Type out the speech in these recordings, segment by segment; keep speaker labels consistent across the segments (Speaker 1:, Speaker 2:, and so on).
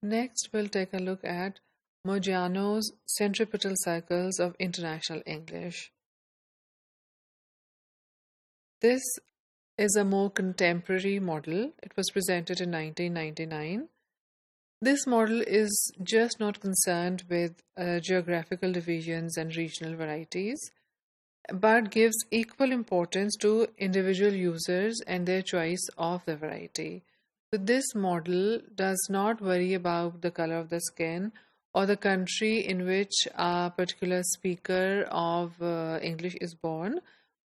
Speaker 1: Next, we'll take a look at Modiano's centripetal circles of international English. This is a more contemporary model. It was presented in 1999. This model is just not concerned with geographical divisions and regional varieties, but gives equal importance to individual users and their choice of the variety. So this model does not worry about the color of the skin or the country in which a particular speaker of English is born,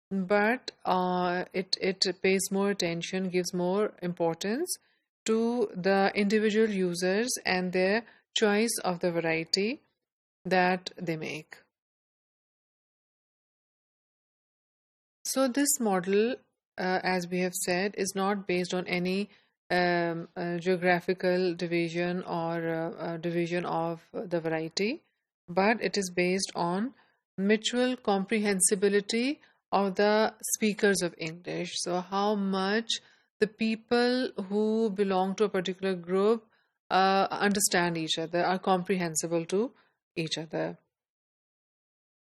Speaker 1: but it pays more attention, gives more importance to the individual users and their choice of the variety that they make. So this model, as we have said, is not based on any geographical division or division of the variety, but it is based on mutual comprehensibility of the speakers of English. So how much the people who belong to a particular group understand each other, are comprehensible to each other.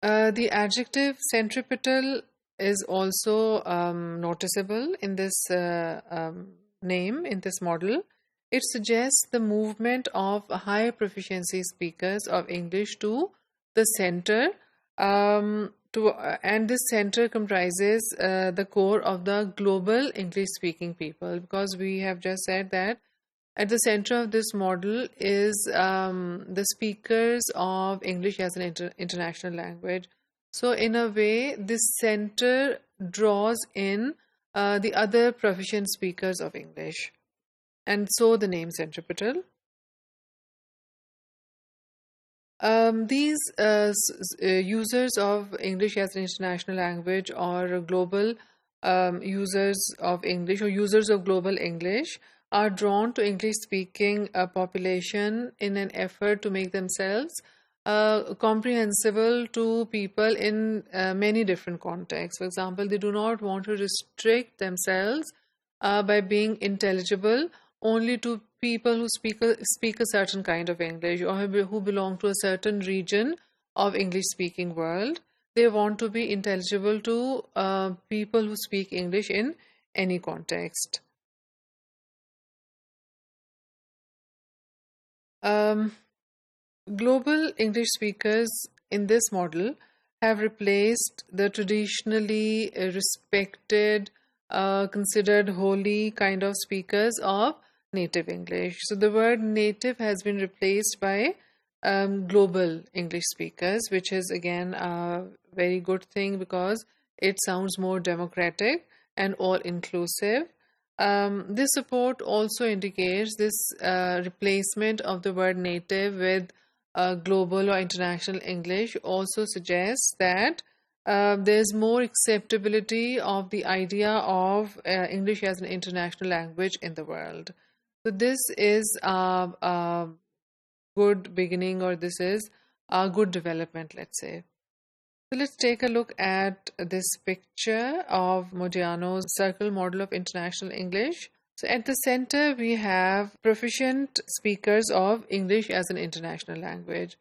Speaker 1: The adjective centripetal is also noticeable in this name, in this model. It suggests the movement of high proficiency speakers of English to the center, and this center comprises the core of the global English speaking people, because we have just said that at the center of this model is the speakers of English as an international language. So in a way, this center draws in the other proficient speakers of English, and so the name centripetal. These users of English as an international language, or global users of English, or users of global English, are drawn to English-speaking population in an effort to make themselves comprehensible to people in many different contexts. For example, they do not want to restrict themselves by being intelligible only to people who speak a certain kind of English, or who belong to a certain region of English-speaking world. They want to be intelligible to people who speak English in any context. Global English speakers in this model have replaced the traditionally respected, considered holy kind of speakers of native English. So the word native has been replaced by global English speakers, which is again a very good thing because it sounds more democratic and all-inclusive. This support also indicates this replacement of the word native with global or international English also suggests that there's more acceptability of the idea of English as an international language in the world. So this is a good beginning, or this is a good development, let's say. So let's take a look at this picture of Modiano's circle model of international English. So at the center, we have proficient speakers of English as an international language.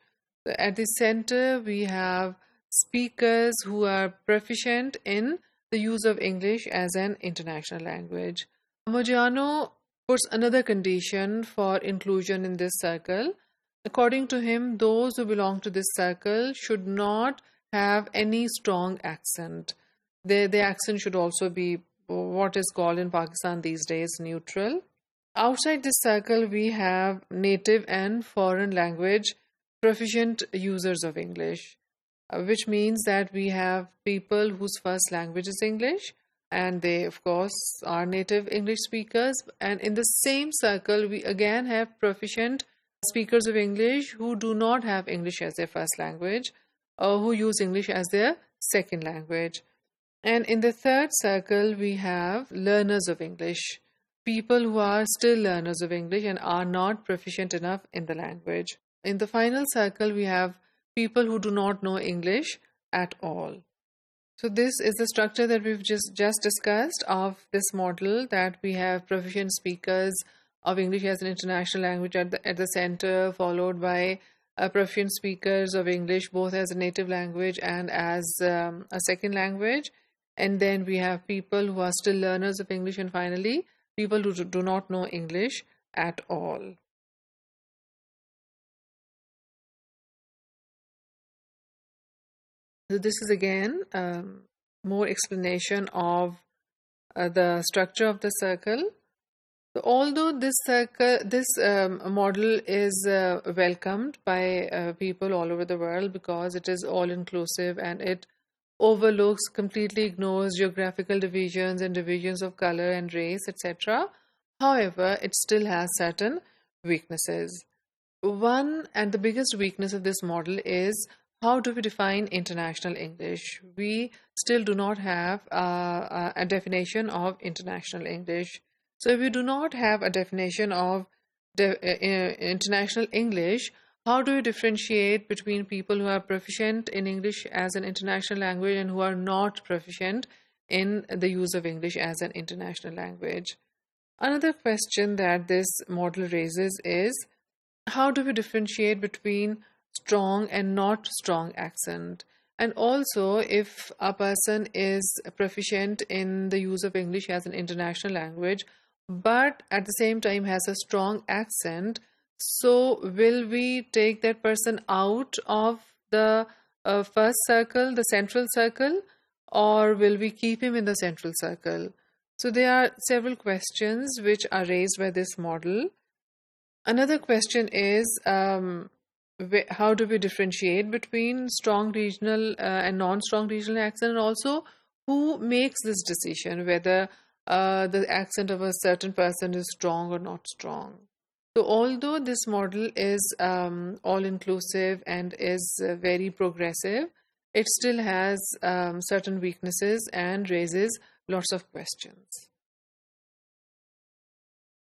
Speaker 1: So at the center, we have speakers who are proficient in the use of English as an international language. Modiano puts another condition for inclusion in this circle. According to him, those who belong to this circle should not have any strong accent. Their accent should also be what is called in Pakistan these days neutral. Outside this circle, we have native and foreign language proficient users of English, which means that we have people whose first language is English, and they, of course, are native English speakers. And in the same circle, we again have proficient speakers of English who do not have English as their first language, or who use English as their second language. And in the third circle, we have learners of English, people who are still learners of English and are not proficient enough in the language. In the final circle, we have people who do not know English at all. So this is the structure that we've just discussed of this model, that we have proficient speakers of English as an international language at the center, followed by proficient speakers of English both as a native language and as a second language. And then we have people who are still learners of English, and finally, people who do not know English at all. So this is again more explanation of the structure of the circle. So although this model is welcomed by people all over the world because it is all inclusive and it overlooks, completely ignores geographical divisions and divisions of color and race, etc. However, it still has certain weaknesses. One and the biggest weakness of this model is how do we define international English? We still do not have a definition of international English. So, if we do not have a definition of international English, how do you differentiate between people who are proficient in English as an international language and who are not proficient in the use of English as an international language? Another question that this model raises is how do we differentiate between strong and not strong accent? And also, if a person is proficient in the use of English as an international language, but at the same time has a strong accent, so will we take that person out of the first circle, the central circle, or will we keep him in the central circle? So there are several questions which are raised by this model. Another question is how do we differentiate between strong regional and non-strong regional accent, and also who makes this decision whether the accent of a certain person is strong or not strong. So although this model is all-inclusive and is very progressive, it still has certain weaknesses and raises lots of questions.